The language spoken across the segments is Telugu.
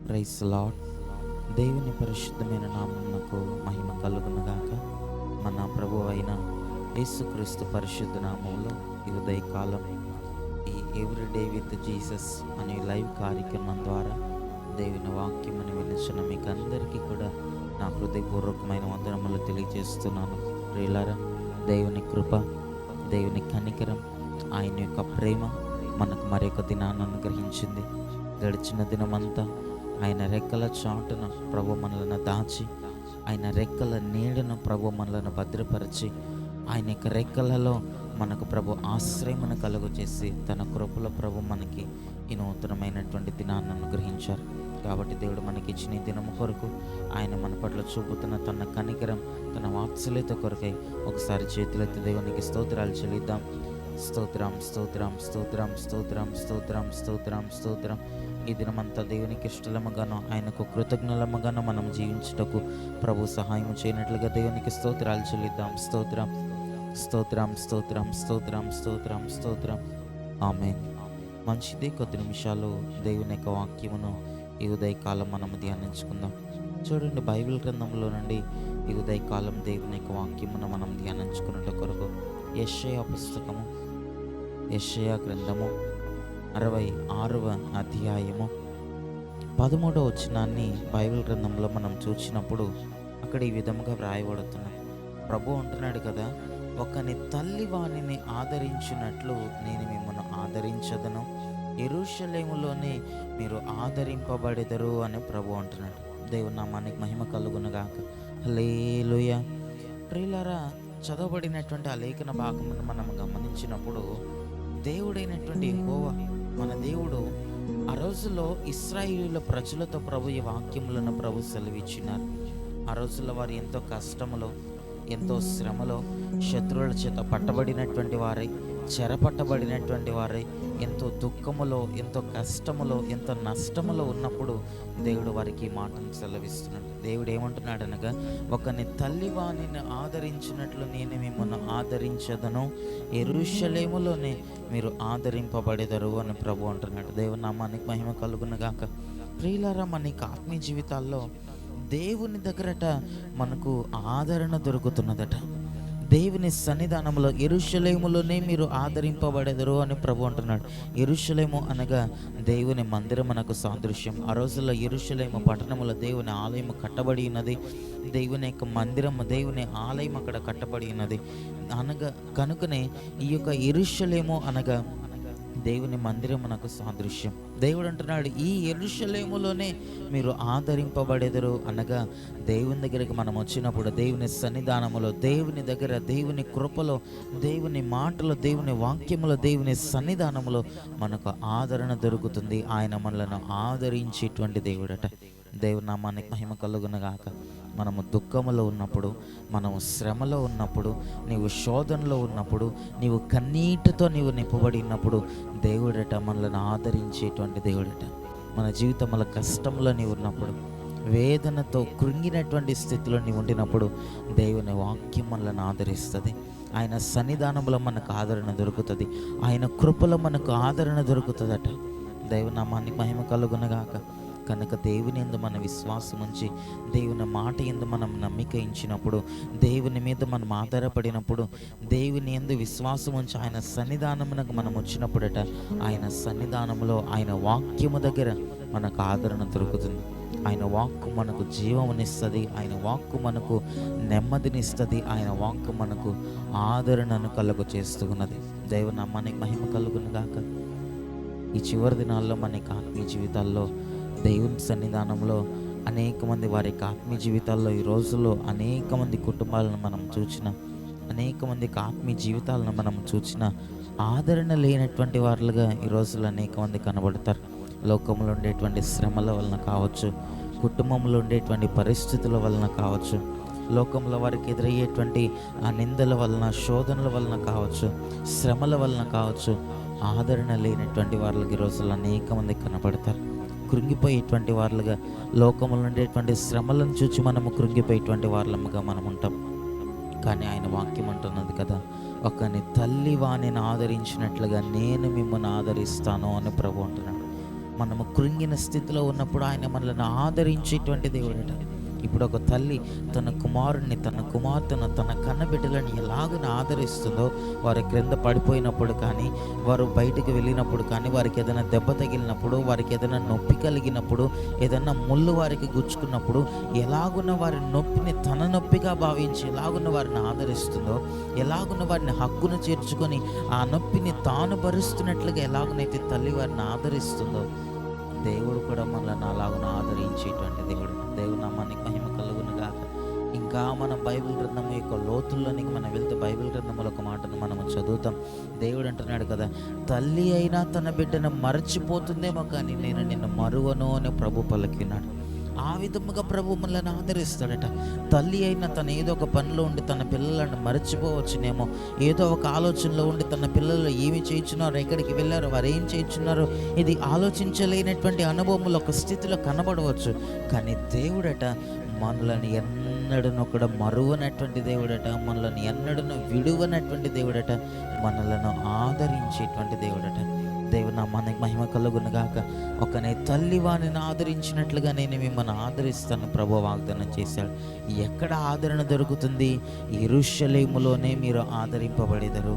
Praise lord. దేవుని పరిశుద్ధమైన నామమునకు మహిమ కలుగునుగాక. మన ప్రభు అయిన యేసుక్రీస్తు పరిశుద్ధ నామంలో ఈ ఉదయకాలం ఈ ఎవ్రీడే విత్ జీసస్ అనే లైవ్ కార్యక్రమం ద్వారా దేవుని వాక్యమును వినిచిన మీకు అందరికీ కూడా నా హృదయపూర్వకమైన వందనములు తెలియజేస్తున్నాను. ప్రియులారా, దేవుని కృప, దేవుని కనికరం, ఆయన యొక్క ప్రేమ మనకు మరొక దినాన్ని అనుగ్రహించింది. గడిచిన దినమంతా ఆయన రెక్కల చాటున ప్రభు మనలను దాచి, ఆయన రెక్కల నీడను ప్రభు మనలను భద్రపరిచి, ఆయన యొక్క రెక్కలలో మనకు ప్రభు ఆశ్రయమును కలుగు చేసి తన కృపలో ప్రభు మనకి ఈ నూతనమైనటువంటి దినాన్ని అనుగ్రహించారు. కాబట్టి దేవుడు మనకి ఇచ్చిన ఈ దినము కొరకు, ఆయన మన పట్ల చూపుతున్న తన కనికరం, తన వాత్సల్యత కొరకై ఒకసారి చేతులెత్తి దేవునికి స్తోత్రాలు చెల్లిద్దాం. స్తోత్రం, స్తోత్రం, స్తోత్రం, స్తోత్రం, స్తోత్రం, స్తోత్రం, స్తోత్రం. ఈ దినమంతా దేవునికి ఇష్టలముగాను, ఆయనకు కృతజ్ఞలముగాను మనం జీవించుటకు ప్రభు సహాయం చేయనట్లుగా దేవునికి స్తోత్రాలు చెల్లిద్దాం. స్తోత్రం, స్తోత్రం, స్తోత్రం, స్తోత్రం, స్తోత్రం, స్తోత్రం. ఆమేన్. మంచిది. కొద్ది నిమిషాలు దేవుని యొక్క వాక్యమును ఈ ఉదయకాలం మనము ధ్యానించుకుందాం. చూడండి, బైబిల్ గ్రంథంలో నుండి ఈ ఉదయకాలం దేవుని యొక్క వాక్యమును మనం ధ్యానించుకున్నట్టు కొరకు యెషయా పుస్తకము, యెషయా గ్రంథము 66వ అధ్యాయము 13వ వచనాన్ని బైబిల్ గ్రంథంలో మనం చూసినప్పుడు అక్కడ ఈ విధముగా వ్రాయబడుతున్నది. ప్రభు అంటున్నాడు కదా, ఒకని తల్లి వానిని ఆదరించినట్లు నేను మిమ్మల్ని ఆదరించదను, యెరూషలేములోనే మీరు ఆదరింపబడెదరు అని ప్రభు అంటున్నాడు. దేవుని నామానికి మహిమ కలుగునుగాక. హల్లెలూయా. ప్రియులారా, చదవబడినటువంటి ఆ లేఖన భాగమును మనం గమనించినప్పుడు దేవుడైనటువంటి యెహోవా మన దేవుడు ఆ రోజుల్లో ఇశ్రాయేలీయుల ప్రజలతో ప్రభు ఈ వాక్యములను ప్రభు సెలవిచ్చినారు. ఆ రోజుల్లో వారు ఎంతో కష్టములో, ఎంతో శ్రమలో, శత్రువుల చేత పట్టబడినటువంటి వారై, చెరపట్టబడినటువంటి వారై, ఎంతో దుఃఖములో, ఎంతో కష్టములో, ఎంతో నష్టములో ఉన్నప్పుడు దేవుడు వారికి మాటను సెలవిస్తున్నాడు. దేవుడు ఏమంటున్నాడు అనగా, ఒకని తల్లి వానిని ఆదరించినట్లు నేను మిమ్మల్ని ఆదరించదను, యెరూషలేములోనే మీరు ఆదరింపబడెదరు అని ప్రభు అంటున్నాడు. దేవుని నామానికి మహిమ కలుగునుగాక. ప్రియులారా, మన ఆత్మీయ జీవితాల్లో దేవుని దగ్గరట మనకు ఆదరణ దొరుకుతున్నదట. దేవుని సన్నిధానంలో యెరూషలేములోనే మీరు ఆదరింపబడెదరు అని ప్రభు అంటున్నాడు. యెరూషలేము అనగా దేవుని మందిరం మనకు సాదృశ్యం. ఆ రోజుల్లో యెరూషలేము పట్టణంలో దేవుని ఆలయం కట్టబడి ఉన్నది. దేవుని యొక్క మందిరం, దేవుని ఆలయం అక్కడ కట్టబడి ఉన్నది అనగా కనుకనే ఈ యొక్క యెరూషలేము అనగా దేవుని మందిరం మనకు సాదృశ్యం. దేవుడు అంటున్నాడు, ఈ యెరూషలేములోనే మీరు ఆదరింపబడెదరు అనగా దేవుని దగ్గరికి మనం వచ్చినప్పుడు, దేవుని సన్నిధానములో, దేవుని దగ్గర, దేవుని కృపలో, దేవుని మాటలో, దేవుని వాక్యములో, దేవుని సన్నిధానములో మనకు ఆదరణ దొరుకుతుంది. ఆయన మనలను ఆదరించేటువంటి దేవుడట. దేవుని నామానికి మహిమ కలుగునుగాక. మనము దుఃఖములో ఉన్నప్పుడు, మనము శ్రమలో ఉన్నప్పుడు, నీవు శోధనలో ఉన్నప్పుడు, నీవు కన్నీటితో నీవు నింపబడి ఉన్నప్పుడు దేవుడట మనల్ని ఆదరించేటువంటి దేవుడట. మన జీవితంలో కష్టంలో నీవు ఉన్నప్పుడు, వేదనతో కృంగినటువంటి స్థితిలో నీవు ఉండినప్పుడు దేవుని వాక్యం మనల్ని ఆదరిస్తుంది. ఆయన సన్నిధానంలో మనకు ఆదరణ దొరుకుతుంది. ఆయన కృపలో మనకు ఆదరణ దొరుకుతుందట. దేవుని నామానికి మహిమ కలుగునుగాక. కనుక దేవుని యందు మన విశ్వాసం ఉంచి, దేవుని మాట యందు మనం నమ్మిక ఇచ్చినప్పుడు, దేవుని మీద మనం ఆధారపడినప్పుడు, దేవుని యందు విశ్వాసం ఉంచి ఆయన సన్నిధానమునకు మనం వచ్చినప్పుడట, ఆయన సన్నిధానంలో, ఆయన వాక్యము దగ్గర మనకు ఆదరణ దొరుకుతుంది. ఆయన వాక్కు మనకు జీవమునిస్తుంది. ఆయన వాక్కు మనకు నెమ్మదినిస్తుంది. ఆయన వాక్కు మనకు ఆదరణను కలుగు చేస్తూ ఉన్నది. దేవుని నామానికి మహిమ కలుగునుగాక. ఈ చివరి దినాల్లో మన ఆత్మీయ జీవితాల్లో, దేవుని సన్నిధానంలో అనేక మంది వారి ఆత్మీయ జీవితాల్లో ఈ రోజుల్లో అనేక మంది కుటుంబాలను మనం చూసిన, అనేక మందికి ఆత్మీయ జీవితాలను మనం చూసిన ఆదరణ లేనటువంటి వారులుగా ఈ రోజుల్లో అనేక మంది కనబడతారు. లోకంలో ఉండేటువంటి శ్రమల వలన కావచ్చు, కుటుంబంలో ఉండేటువంటి పరిస్థితుల వలన కావచ్చు, లోకంలో వారికి ఎదురయ్యేటువంటి ఆ నిందల వలన, శోధనల వలన కావచ్చు, శ్రమల వలన కావచ్చు, ఆదరణ లేనటువంటి వారులకు ఈ రోజుల్లో అనేక మంది కనబడతారు. కృంగిపోయేటువంటి వారులుగా, లోకంలో ఉండేటువంటి శ్రమలను చూచి మనము కృంగిపోయేటువంటి వారులముగా మనం ఉంటాం. కానీ ఆయన వాక్యం అంటున్నది కదా, ఒకని తల్లి వానిని ఆదరించినట్లుగా నేను మిమ్మల్ని ఆదరిస్తాను అని ప్రభు అంటున్నాడు. మనము కృంగిన స్థితిలో ఉన్నప్పుడు ఆయన మనల్ని ఆదరించేటువంటి దేవుడట. ఇప్పుడు ఒక తల్లి తన కుమారుణ్ణి, తన కుమార్తెను, తన కన్నబిడ్డలను ఎలాగని ఆదరిస్తుందో, వారి క్రింద పడిపోయినప్పుడు కానీ, వారు బయటకు వెళ్ళినప్పుడు కానీ, వారికి ఏదైనా దెబ్బ తగిలినప్పుడు, వారికి ఏదైనా నొప్పి కలిగినప్పుడు, ఏదైనా ముళ్ళు వారికి గుచ్చుకున్నప్పుడు ఎలాగున్న వారి నొప్పిని తన నొప్పిగా భావించి ఎలాగున్న వారిని ఆదరిస్తుందో, ఎలాగున్న వారిని హక్కును చేర్చుకొని ఆ నొప్పిని తాను భరిస్తున్నట్లుగా ఎలాగునైతే తల్లి వారిని ఆదరిస్తుందో, దేవుడు కూడా మనల్ని అలాగున ఆదరించేటువంటి దేవుడు. దేవుడు నామానికి మహిమ కలుగును గాక. ఇంకా మనం బైబిల్ గ్రంథం యొక్క లోతుల్లోనికి మనం వెళ్తే బైబిల్ గ్రంథంలో ఒక మాటను మనం చదువుతాం. దేవుడు అంటున్నాడు కదా, తల్లి అయినా తన బిడ్డను మరచిపోతుందేమో కానీ నేను నిన్ను మరువను అని ప్రభు పలికినాడు. ఆ విధముగా ప్రభు మనల్ని ఆదరిస్తాడట. తల్లి అయినా తను ఏదో ఒక పనిలో ఉండి తన పిల్లలను మర్చిపోవచ్చునేమో, ఏదో ఒక ఆలోచనలో ఉండి తన పిల్లలు ఏమి చేయించున్నారో, ఎక్కడికి వెళ్ళారో, వారు ఏం చేయించున్నారో, ఇది ఆలోచించలేనటువంటి అనుభవములు ఒక స్థితిలో కనబడవచ్చు. కానీ దేవుడట మనల్ని ఎన్నడను కూడా మరువనటువంటి దేవుడట, మనల్ని ఎన్నడను విడువనటువంటి దేవుడట, మనలను ఆదరించేటువంటి దేవుడట. దేవుడు నామానికి మహిమ కలుగును గాక. ఒకనే తల్లి వారిని ఆదరించినట్లుగా నేను మిమ్మల్ని ఆదరిస్తాను ప్రభు వాగ్దానం చేశాడు. ఎక్కడ ఆదరణ దొరుకుతుంది? యెరూషలేములోనే మీరు ఆదరింపబడెదరు.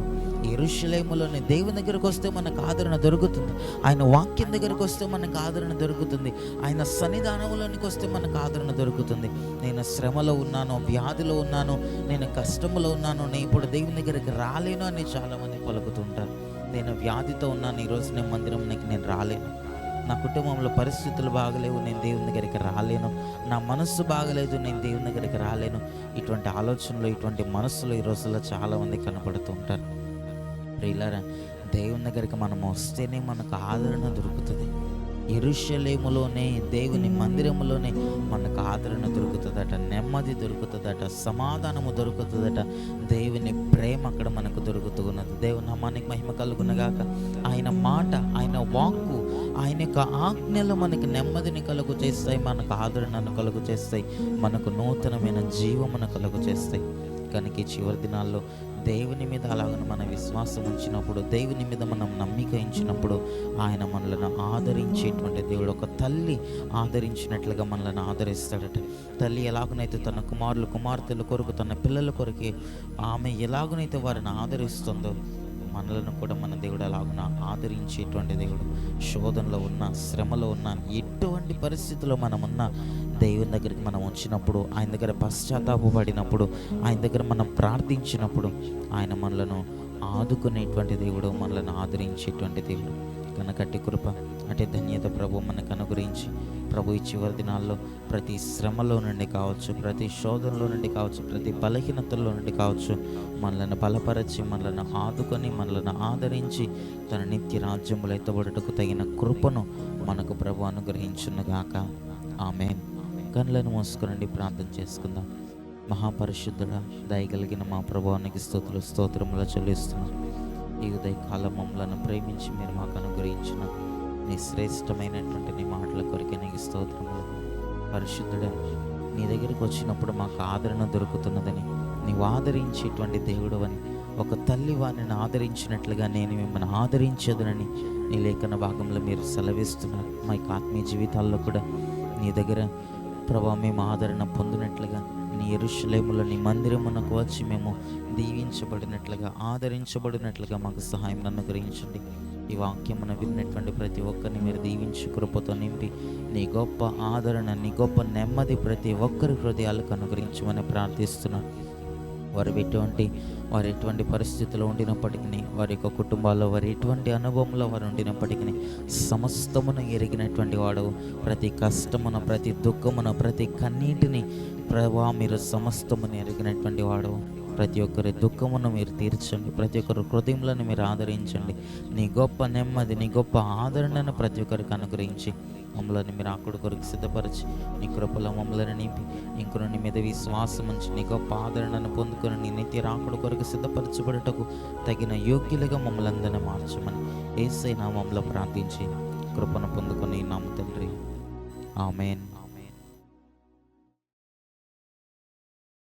యెరూషలేములోనే దేవుని దగ్గరకు వస్తే మనకు ఆదరణ దొరుకుతుంది. ఆయన వాక్యం దగ్గరకు వస్తే మనకు ఆదరణ దొరుకుతుంది. ఆయన సన్నిధానంలోనికి వస్తే మనకు ఆదరణ దొరుకుతుంది. నేను శ్రమలో ఉన్నాను, వ్యాధిలో ఉన్నాను, నేను కష్టంలో ఉన్నాను, నేను ఇప్పుడు దేవుని దగ్గరికి రాలేను అని చాలామంది పలుకుతుంటారు. నేను వ్యాధితో ఉన్నాను, ఈరోజు నేను మందిరంకి నేను రాలేను, నా కుటుంబంలో పరిస్థితులు బాగలేవు, నేను దేవుని దగ్గరికి రాలేను, నా మనస్సు బాగలేదు, నేను దేవుని దగ్గరికి రాలేను. ఇటువంటి ఆలోచనలు, ఇటువంటి మనస్సులు ఈ రోజుల్లో చాలామంది కనపడుతూ ఉంటారు. ప్రియులారా, దేవుని దగ్గరికి మనం వస్తేనే మనకు ఆదరణ దొరుకుతుంది. యెరూషలేములోనే, దేవుని మందిరములోనే మనకు ఆదరణ దొరుకుతుందట, నెమ్మది దొరుకుతుందట, సమాధానము దొరుకుతుందట, దేవుని ప్రేమ అక్కడ మనకు దొరుకుతున్నది. దేవుని నామానికి మహిమ కలుగునగాక. ఆయన మాట, ఆయన వాక్కు, ఆయన యొక్క ఆజ్ఞలు మనకు నెమ్మదిని కలుగు చేస్తాయి, మనకు ఆదరణను కలుగు చేస్తాయి, మనకు నూతనమైన జీవమును కలుగు చేస్తాయి. కనుక ఈ చివరి దినాల్లో దేవుని మీద అలాగని మన విశ్వాసం ఉంచినప్పుడు, దేవుని మీద మనం నమ్మిక ఉంచినప్పుడు ఆయన మనలను ఆదరించేటువంటి దేవుడు. ఒక తల్లి ఆదరించినట్లుగా మనల్ని ఆదరిస్తాడట. తల్లి ఎలాగనైతే తన కుమారులు కుమార్తెల కొరకు, తన పిల్లల కొరకే ఆమె ఎలాగనైతే వారిని ఆదరిస్తుందో, మనలను కూడా మన దేవుడు అలాగున ఆదరించేటువంటి దేవుడు. శోధనలో ఉన్న, శ్రమలో ఉన్న, ఎటువంటి పరిస్థితుల్లో మనమున్న దేవుని దగ్గరికి మనం వచ్చినప్పుడు, ఆయన దగ్గర పశ్చాత్తాపడినప్పుడు, ఆయన దగ్గర మనం ప్రార్థించినప్పుడు ఆయన మనలను ఆదుకునేటువంటి దేవుడు, మనలను ఆదరించేటువంటి దేవుడు. కనుక అట్టి కృప, అట్టి ధన్యత ప్రభు మనకు అనుగ్రహించి, ప్రభు ఈ చివరి దినాల్లో ప్రతి శ్రమలో నుండి కావచ్చు, ప్రతి శోధనలో నుండి కావచ్చు, ప్రతి బలహీనతల్లో నుండి కావచ్చు, మనలను బలపరచి, మనలను ఆదుకొని, మనలను ఆదరించి తన నిత్య రాజ్యములో ఎత్తబడుటకు తగిన కృపను మనకు ప్రభు అనుగ్రహించునుగాక. ఆమేన్. కళ్ళను మూసుకునండి, ప్రార్థన చేసుకుందాం. మహాపరిశుద్ధుడా, దయగలిగిన మా ప్రభువానికి స్తోత్రములు చెల్లిస్తున్నాం. ఈ ఉదయకాలం మమ్మలను ప్రేమించి మీరు మాకు అనుగ్రహించిన నీ శ్రేష్టమైనటువంటి నీ మాటల కొరకే నీకు స్తోత్రములు. పరిశుద్ధుడా, నీ దగ్గరికి వచ్చినప్పుడు మాకు ఆదరణ దొరుకుతున్నదని, నీవు ఆదరించేటువంటి దేవుడు అని, ఒక తల్లి వారిని ఆదరించినట్లుగా నేను మిమ్మల్ని ఆదరించదునని నీ లేఖన భాగంలో మీరు సెలవిస్తున్నారు. మా యొక్క ఆత్మీయ జీవితాల్లో కూడా నీ దగ్గర ప్రభా మేము ఆదరణ పొందినట్లుగా, నీ యెరూషలేములో నీ మందిరమునకు వచ్చి మేము దీవించబడినట్లుగా, ఆదరించబడినట్లుగా మాకు సహాయం అనుగ్రహించండి. ఈ వాక్యమును విన్నటువంటి ప్రతి ఒక్కరిని మీరు దీవించి కృపతో నింపి నీ గొప్ప ఆదరణ, నీ గొప్ప నెమ్మది ప్రతి ఒక్కరి హృదయాలకు అనుగ్రహించమని ప్రార్థిస్తున్నాను. వారు ఎటువంటి పరిస్థితుల్లో ఉండినప్పటికీ, వారి యొక్క కుటుంబాల్లో వారు ఎటువంటి అనుభవంలో వారు ఉండినప్పటికీ సమస్తమును ఎరిగినటువంటి వాడు, ప్రతి కష్టమున, ప్రతి దుఃఖమున, ప్రతి కన్నీటిని ప్రభా మీరు సమస్తమును ఎరిగినటువంటి వాడు. ప్రతి ఒక్కరి దుఃఖమును మీరు తీర్చండి, ప్రతి ఒక్కరి హృదయములను మీరు ఆదరించండి. నీ గొప్ప నెమ్మది, నీ గొప్ప ఆదరణను ప్రతి ఒక్కరికి అనుగ్రహించి మమ్మల్ని మీరు ఆకుడు కొరకు సిద్ధపరిచి నీ కృపలో మమ్మల్ని నింపి, ఇంకొన నీ మీద విశ్వాసం ఉంచి నీ గొప్ప ఆదరణను పొందుకొని నీ నిత్య రాకుడు కొరకు సిద్ధపరచబడుటకు తగిన యోగ్యులుగా మమ్మల్ని అందరినీ మార్చమని యేసయ్య నామములో ప్రార్థించి కృపను పొందుకొని నామ తండ్రి. ఆమేన్.